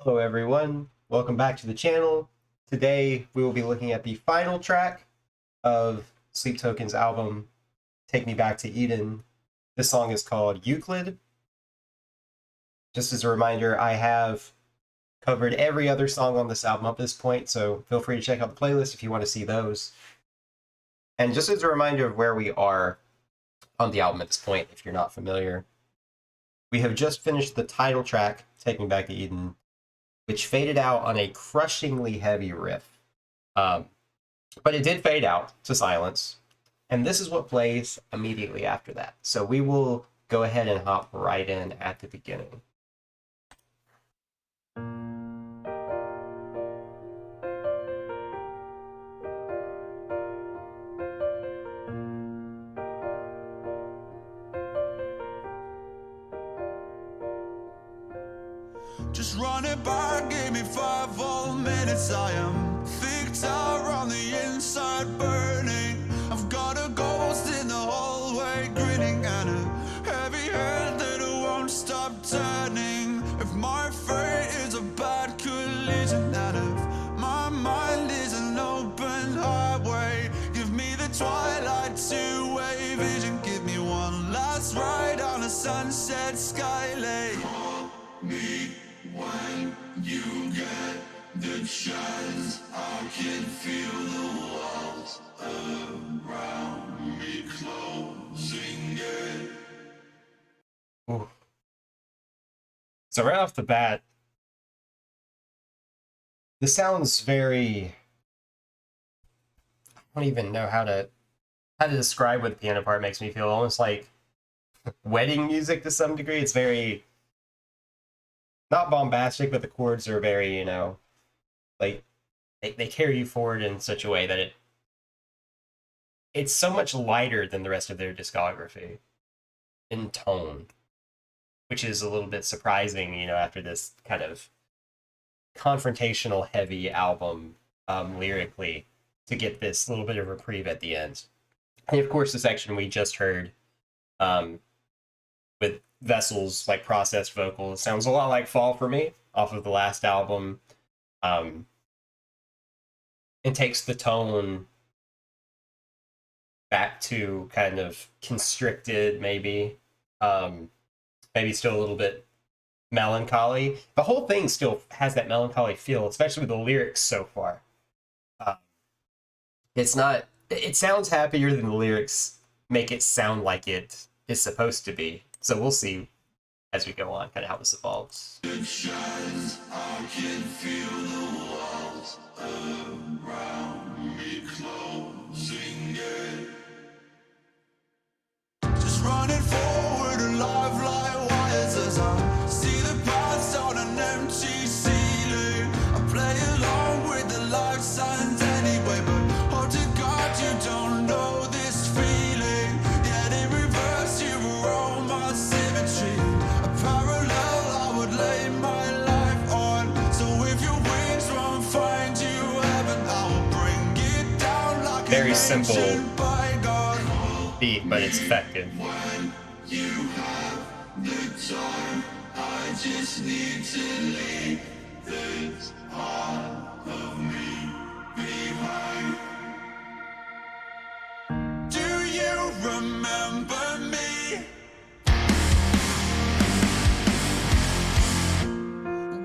Hello everyone, welcome back to the channel. Today we will be looking at the final track of Sleep Token's album, Take Me Back to Eden. This song is called Euclid. Just as a reminder, I have covered every other song on this album up to this point, so feel free to check out the playlist if you want to see those. And just as a reminder of where we are on the album at this point, if you're not familiar, we have just finished the title track, Take Me Back to Eden, which faded out on a crushingly heavy riff. But it did fade out to silence. And this is what plays immediately after that. So we will go ahead and hop right in at the beginning. Just run it back, give me 5 whole minutes. I am thick out on the inside, burning. I've got a ghost in the hallway, grinning, and a heavy head that won't stop turning. If my fate is a bad collision, and if my mind is an open highway, give me the twilight two-way vision. Give me one last ride on a sunset skylane. Call me when you get the chance. I can feel the walls around me closing in. Ooh. So right off the bat, this sounds very... I don't even know how to describe what the piano part makes me feel. Almost like wedding music to some degree. It's very... not bombastic, but the chords are very, like they carry you forward in such a way that it's so much lighter than the rest of their discography in tone, which is a little bit surprising, after this kind of confrontational heavy album lyrically, to get this little bit of reprieve at the end. And of course, the section we just heard with Vessel's like processed vocals sounds a lot like Fall for Me off of the last album. It takes the tone back to kind of constricted, maybe still a little bit melancholy. The whole thing still has that melancholy feel, especially with the lyrics so far. It sounds happier than the lyrics make it sound like it is supposed to be. So we'll see as we go on kind of how this evolves. It shines, I can feel the walls around me closing in. Just running forward, alive like wires, as I see the paths on an empty ceiling. I play along with the life signs anyway, but hope to God you don't know this feeling. Yet in reverse you roll my symmetry. A parallel I would lay my life on. So if your wings won't find you heaven, I will bring it down like Very an simple ancient bygone. beat, but it's effective. When you have the time, I just need to leave this part of me behind. Do you remember me?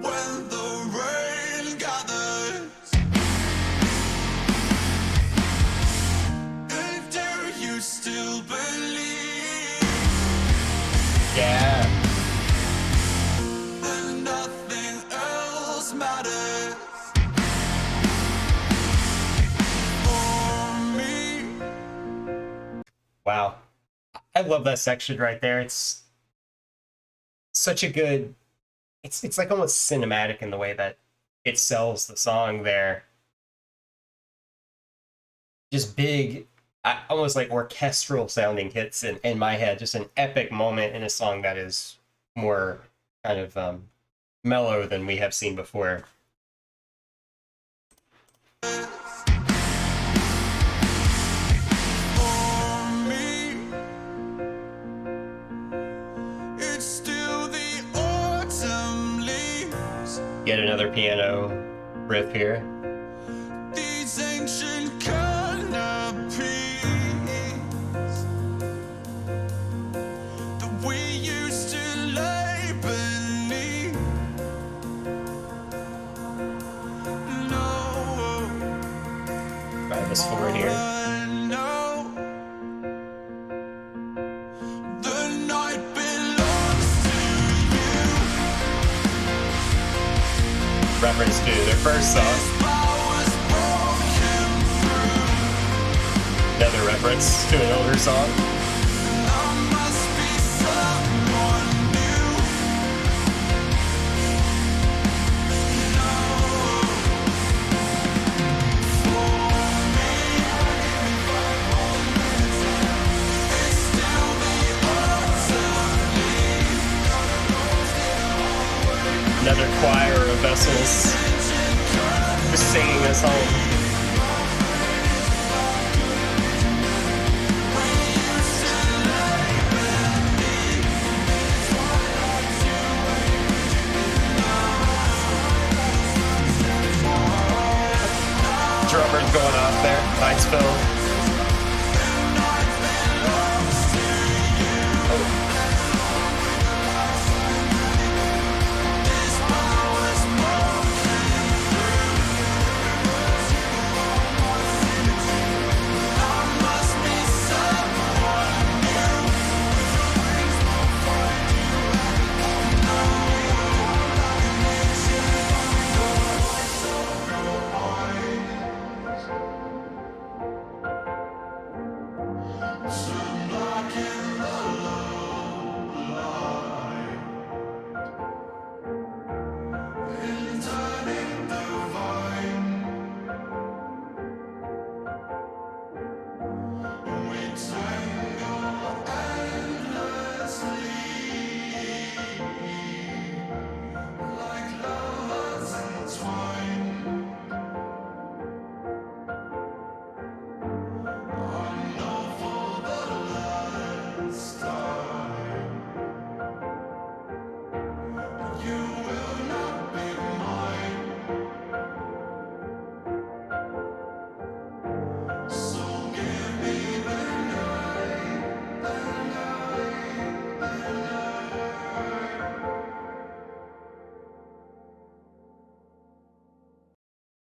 When the rain gathers, and do you still believe Yeah. that nothing else matters for me? Wow. I love that section right there. It's such a good... It's like almost cinematic in the way that it sells the song there. Just big, almost like orchestral sounding hits in my head. Just an epic moment in a song that is more kind of mellow than we have seen before. For me, it's still the autumn leaves Get another piano riff here. These ancient canopies that we used to lay beneath. No, Drive this forward here. I know the night belongs to you. Reference to their first song. This power's broken through. Another reference to an older song. I must be someone new. No, for me, it's still the autumn. Another choir of vessels just singing us home. Drummers going off there. Nice fill.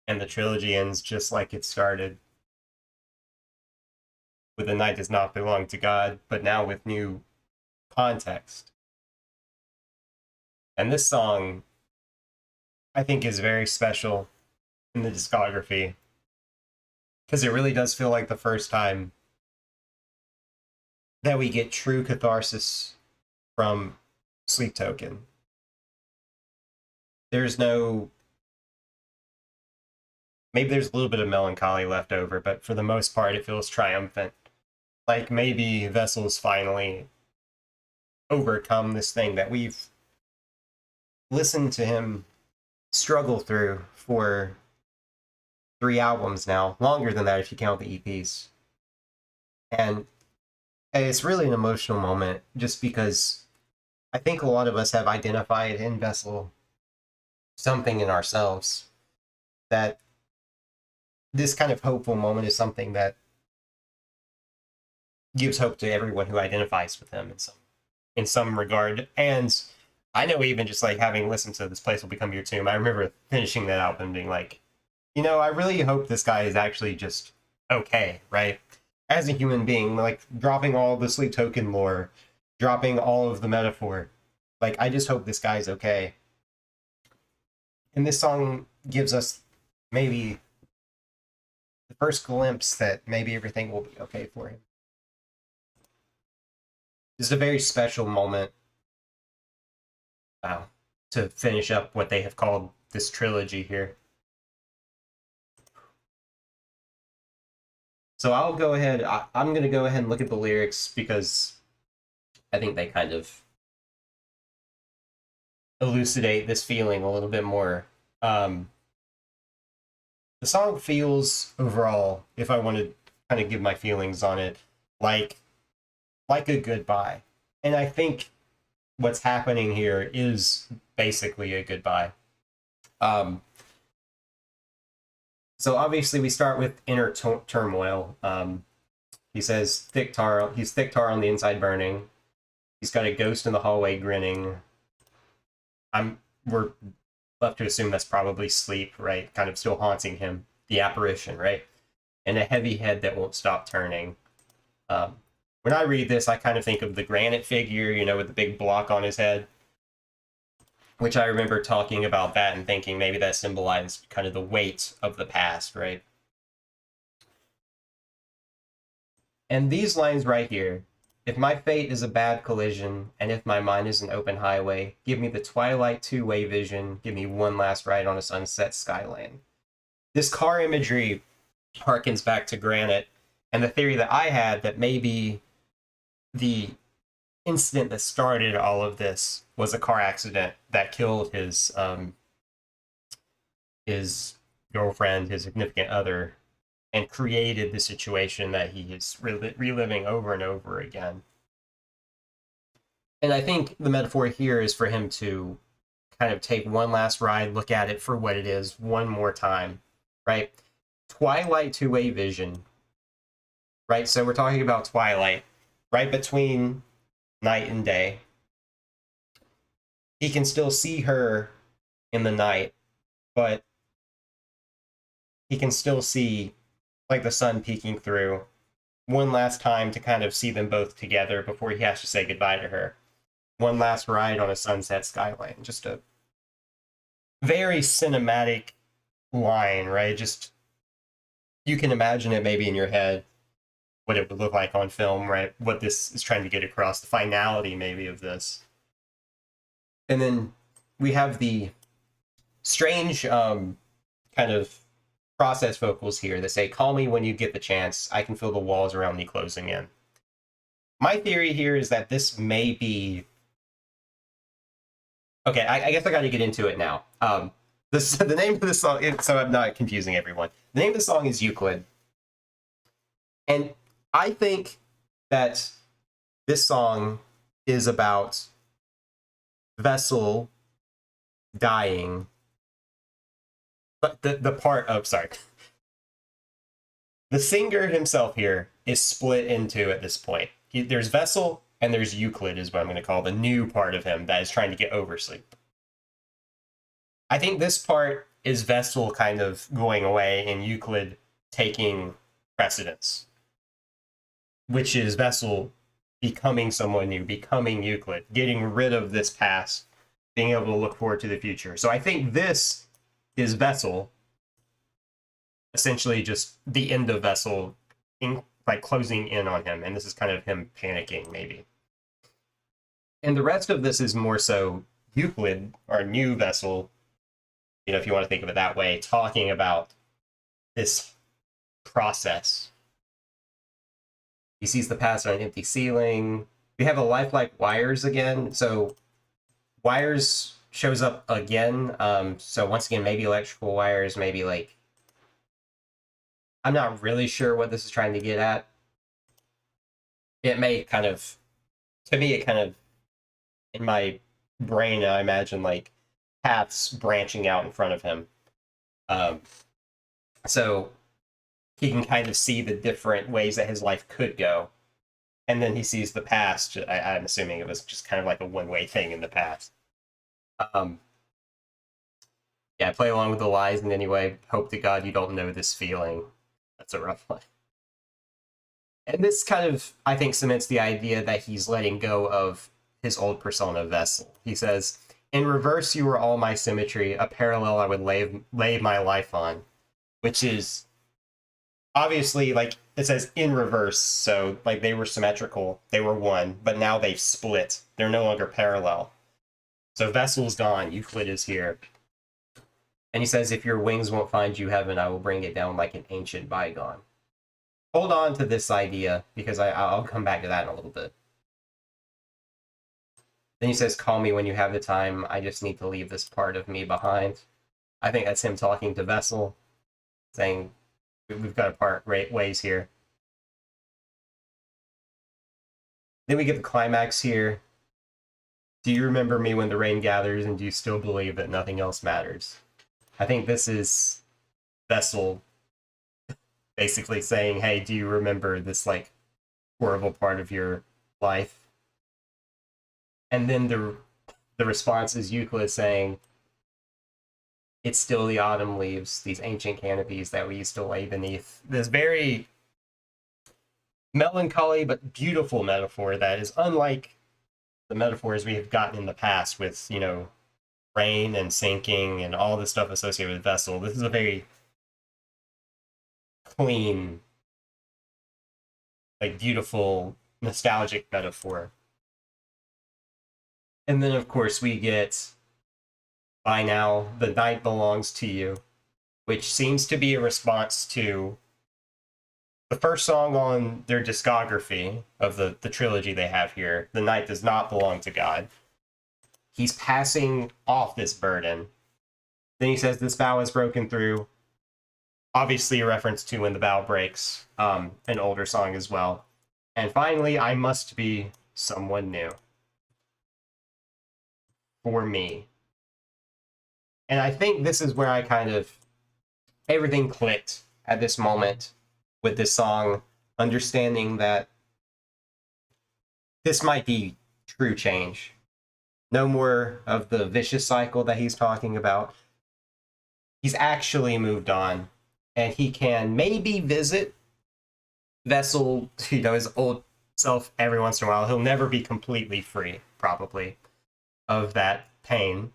And the trilogy ends just like it started, with the night does not belong to God, but now with new context. And this song, I think, is very special in the discography, because it really does feel like the first time that we get true catharsis from Sleep Token. There's no... Maybe there's a little bit of melancholy left over, but for the most part, it feels triumphant. Like maybe Vessel's finally overcome this thing that we've listened to him struggle through for 3 albums now. Longer than that if you count the EPs. And it's really an emotional moment, just because I think a lot of us have identified in Vessel something in ourselves that this kind of hopeful moment is something that gives hope to everyone who identifies with him in some regard. And I know, even just like having listened to This Place Will Become Your Tomb, I remember finishing that album and being like, you know, I really hope this guy is actually just okay, right? As a human being, like dropping all the Sleep Token lore, dropping all of the metaphor, like I just hope this guy's okay. And this song gives us maybe the first glimpse that maybe everything will be okay for him. This is a very special moment to finish up what they have called this trilogy here. So I'll go ahead, I'm going to go ahead and look at the lyrics, because I think they kind of elucidate this feeling a little bit more. The song feels overall, if I want to kind of give my feelings on it, like a goodbye. And I think what's happening here is basically a goodbye. Um, so obviously we start with inner turmoil. He says he's thick tar on the inside burning. He's got a ghost in the hallway grinning. We're left to assume that's probably sleep, right? Kind of still haunting him, the apparition, right? And a heavy head that won't stop turning. Um, when I read this, I kind of think of the granite figure, with the big block on his head, which I remember talking about that and thinking maybe that symbolized kind of the weight of the past, right? And these lines right here: if my fate is a bad collision, and if my mind is an open highway, give me the twilight two-way vision, give me one last ride on a sunset skyline. This car imagery harkens back to Granite, and the theory that I had that maybe the incident that started all of this was a car accident that killed his girlfriend, his significant other, and created the situation that he is reliving over and over again. And I think the metaphor here is for him to kind of take one last ride, look at it for what it is one more time, right? Twilight two-way vision, right? So we're talking about twilight, right between night and day. He can still see her in the night, but he can still see like the sun peeking through one last time to kind of see them both together before he has to say goodbye to her. One last ride on a sunset skyline. Just a very cinematic line, right? Just, you can imagine it maybe in your head, what it would look like on film, right? What this is trying to get across, the finality maybe of this. And then we have the strange kind of process vocals here that say, call me when you get the chance. I can feel the walls around me closing in. My theory here is that this may be... Okay, I guess I got to get into it now. The name of the song, so I'm not confusing everyone. The name of the song is Euclid. And I think that this song is about Vessel dying. But the part of, sorry. The singer himself here is split into at this point. There's Vessel and there's Euclid, is what I'm going to call the new part of him that is trying to get over sleep. I think this part is Vessel kind of going away and Euclid taking precedence, which is Vessel becoming someone new, becoming Euclid, getting rid of this past, being able to look forward to the future. So I think this is Vessel, essentially just the end of Vessel, like closing in on him, and this is kind of him panicking, maybe. And the rest of this is more so Euclid, our new Vessel, if you want to think of it that way, talking about this process. He sees the past on an empty ceiling. We have a lifelike Wires again. So Wires shows up again. So once again, maybe electrical wires, maybe like... I'm not really sure what this is trying to get at. It may kind of... To me, it kind of... In my brain, I imagine like paths branching out in front of him. So he can kind of see the different ways that his life could go. And then he sees the past. I'm assuming it was just kind of like a one-way thing in the past. Yeah, play along with the lies in any way. Hope to God you don't know this feeling. That's a rough line. And this kind of, I think, cements the idea that he's letting go of his old persona, Vessel. He says, in reverse, you were all my symmetry, a parallel I would lay my life on. Which is obviously, like, it says in reverse, so like they were symmetrical, they were one, but now they've split. They're no longer parallel. So Vessel's gone, Euclid is here. And he says, if your wings won't find you heaven, I will bring it down like an ancient bygone. Hold on to this idea, because I'll come back to that in a little bit. Then he says, call me when you have the time, I just need to leave this part of me behind. I think that's him talking to Vessel, saying, we've got to part ways here. Then we get the climax here. Do you remember me when the rain gathers, and do you still believe that nothing else matters? I think this is Vessel basically saying, hey, do you remember this like horrible part of your life? And then the response is Euclid saying, it's still the autumn leaves, these ancient canopies that we used to lay beneath. This very melancholy but beautiful metaphor that is unlike the metaphors we have gotten in the past with, you know, rain and sinking and all the stuff associated with Vessel. This is a very clean, like beautiful, nostalgic metaphor. And then, of course, we get By Now, the Night Belongs to You, which seems to be a response to the first song on their discography of the trilogy they have here, The Night Does Not Belong to God. He's passing off this burden. Then he says, this bow is broken through. Obviously a reference to When the Bow Breaks, an older song as well. And finally, I must be someone new. For me. And I think this is where I kind of, everything clicked at this moment with this song, understanding that this might be true change. No more of the vicious cycle that he's talking about. He's actually moved on, and he can maybe visit Vessel, you know, his old self every once in a while. He'll never be completely free, probably, of that pain.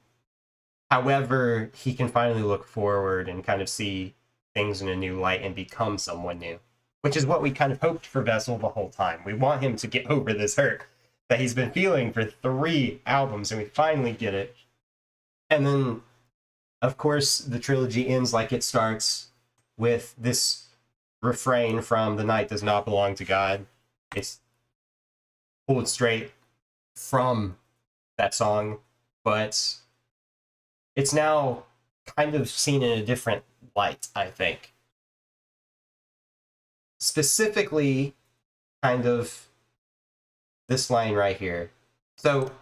However, he can finally look forward and kind of see things in a new light and become someone new, which is what we kind of hoped for Vessel the whole time. We want him to get over this hurt that he's been feeling for 3 albums, and we finally get it. And then, of course, the trilogy ends like it starts, with this refrain from The Night Does Not Belong to God. It's pulled straight from that song, but it's now kind of seen in a different light, I think. Specifically, kind of this line right here. So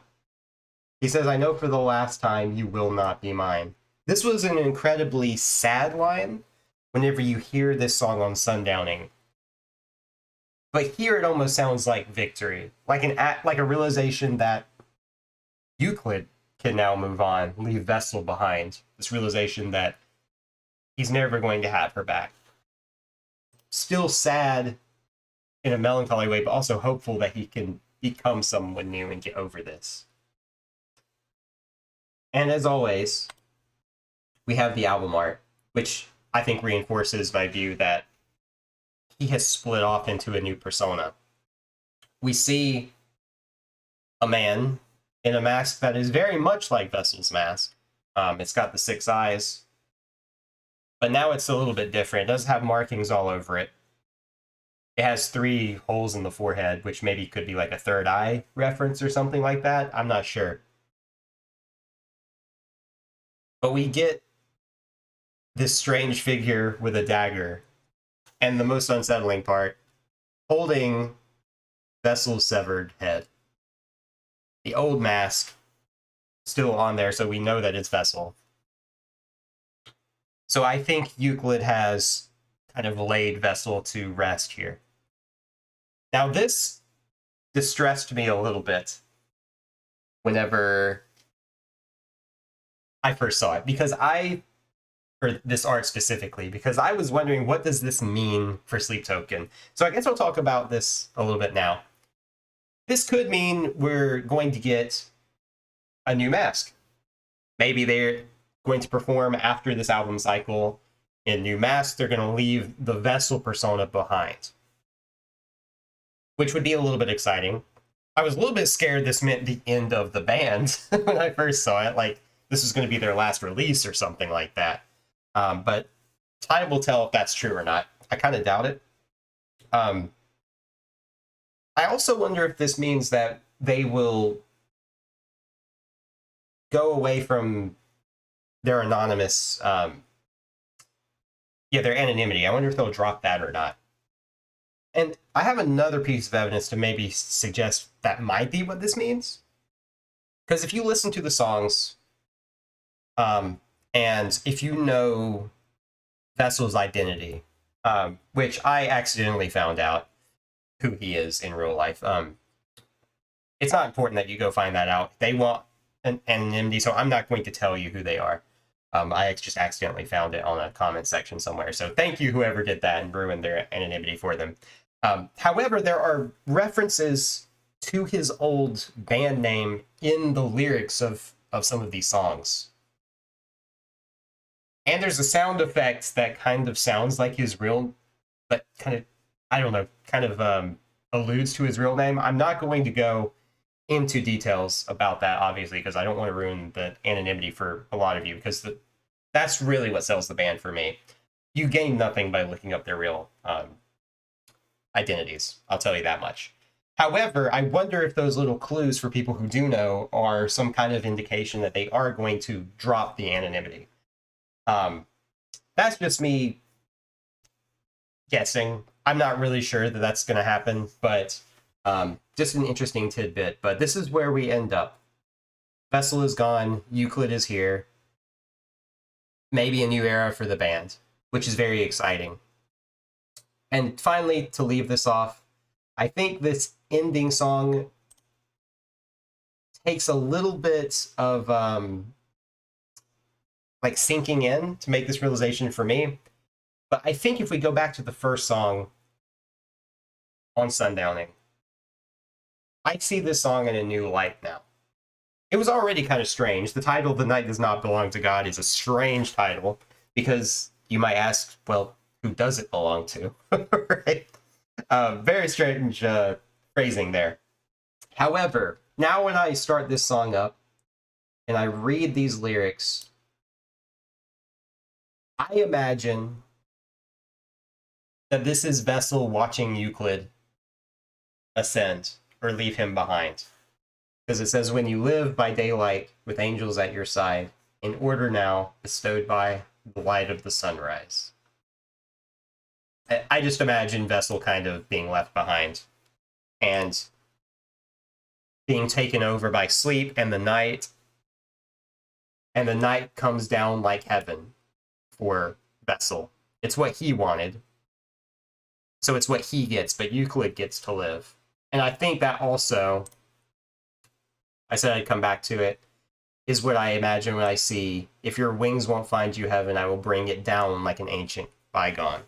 he says, I know for the last time you will not be mine. This was an incredibly sad line whenever you hear this song on Sundowning. But here it almost sounds like victory, like a realization that Euclid can now move on, leave Vessel behind. This realization that he's never going to have her back. Still sad in a melancholy way, but also hopeful that he can become someone new and get over this. And as always, we have the album art, which I think reinforces my view that he has split off into a new persona. We see a man in a mask that is very much like Vessel's mask. It's got the 6 eyes, but now it's a little bit different. It does have markings all over it. It has 3 holes in the forehead, which maybe could be like a third eye reference or something like that. I'm not sure. But we get this strange figure with a dagger, and the most unsettling part, holding Vessel's severed head. The old mask still on there, so we know that it's Vessel. So I think Euclid has kind of laid Vessel to rest here. Now this distressed me a little bit whenever I first saw it, or this art specifically, because I was wondering, what does this mean for Sleep Token? So I guess I'll talk about this a little bit now. This could mean we're going to get a new mask. Maybe they're going to perform after this album cycle in new masks. They're going to leave the Vessel persona behind, which would be a little bit exciting. I was a little bit scared this meant the end of the band when I first saw it, like this was going to be their last release or something like that. But time will tell if that's true or not. I kind of doubt it. I also wonder if this means that they will go away from their anonymous, their anonymity. I wonder if they'll drop that or not. And I have another piece of evidence to maybe suggest that might be what this means. Because if you listen to the songs, And if you know Vessel's identity, which I accidentally found out who he is in real life, it's not important that you go find that out. They want an anonymity, so I'm not going to tell you who they are. I just accidentally found it on a comment section somewhere. So thank you, whoever did that and ruined their anonymity for them. However, there are references to his old band name in the lyrics of some of these songs. And there's a sound effect that kind of sounds like his real, but kind of, I don't know, kind of alludes to his real name. I'm not going to go into details about that, obviously, because I don't want to ruin the anonymity for a lot of you, because that's really what sells the band for me. You gain nothing by looking up their real identities. I'll tell you that much. However, I wonder if those little clues for people who do know are some kind of indication that they are going to drop the anonymity. That's just me guessing. I'm not really sure that that's going to happen, but just an interesting tidbit. But this is where we end up. Vessel is gone. Euclid is here. Maybe a new era for the band, which is very exciting. And finally, to leave this off, I think this ending song takes a little bit of like sinking in to make this realization for me. But I think if we go back to the first song on Sundowning, I see this song in a new light now. It was already kind of strange. The title, The Night Does Not Belong to God, is a strange title because you might ask, well, who does it belong to? Right? Very strange phrasing there. However, now when I start this song up and I read these lyrics, I imagine that this is Vessel watching Euclid ascend or leave him behind. Because it says, when you live by daylight with angels at your side, in order now bestowed by the light of the sunrise. I just imagine Vessel kind of being left behind and being taken over by sleep and the night comes down like heaven for Vessel. It's what he wanted. So it's what he gets, but Euclid gets to live. And I think that also, I said I'd come back to it, is what I imagine when I see, if your wings won't find you heaven, I will bring it down like an ancient bygone.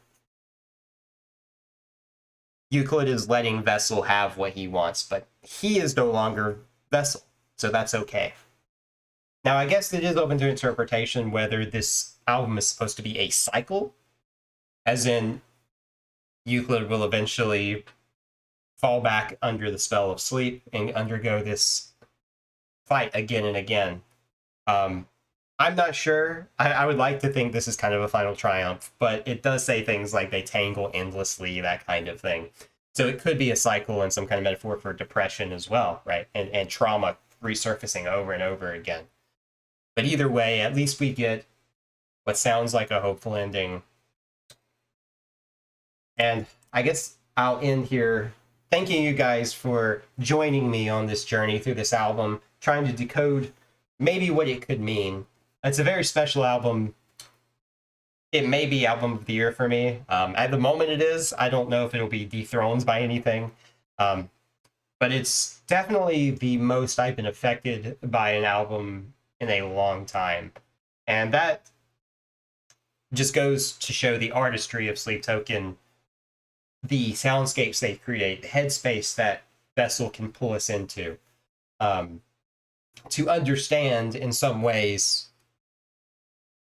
Euclid is letting Vessel have what he wants, but he is no longer Vessel, so that's okay. Now, I guess it is open to interpretation whether this album is supposed to be a cycle, as in Euclid will eventually fall back under the spell of sleep and undergo this fight again and again. I'm not sure. I would like to think this is kind of a final triumph, but it does say things like they tangle endlessly, that kind of thing. So it could be a cycle and some kind of metaphor for depression as well, right? And trauma resurfacing over and over again. But either way, at least we get what sounds like a hopeful ending. And I guess I'll end here thanking you guys for joining me on this journey through this album, trying to decode maybe what it could mean. It's a very special album. It may be album of the year for me. At the moment it is. I don't know if it'll be dethroned by anything. But it's definitely the most I've been affected by an album in a long time. And that just goes to show the artistry of Sleep Token, the soundscapes they create, the headspace that Vessel can pull us into. To understand, in some ways,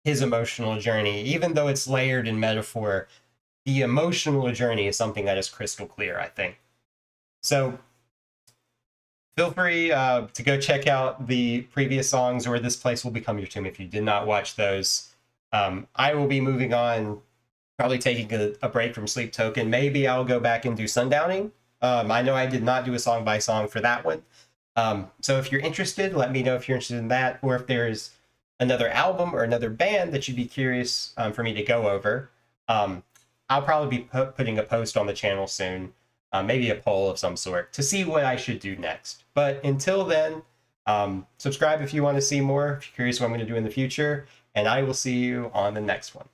his emotional journey. Even though it's layered in metaphor, the emotional journey is something that is crystal clear, I think. So feel free to go check out the previous songs, or This Place Will Become Your Tomb if you did not watch those. I will be moving on, probably taking a break from Sleep Token. Maybe I'll go back and do Sundowning. I know I did not do a song by song for that one. So if you're interested, let me know if you're interested in that, or if there's another album or another band that you'd be curious for me to go over. I'll probably be putting a post on the channel soon, maybe a poll of some sort, to see what I should do next. But until then, subscribe if you want to see more, if you're curious what I'm going to do in the future. and I will see you on the next one.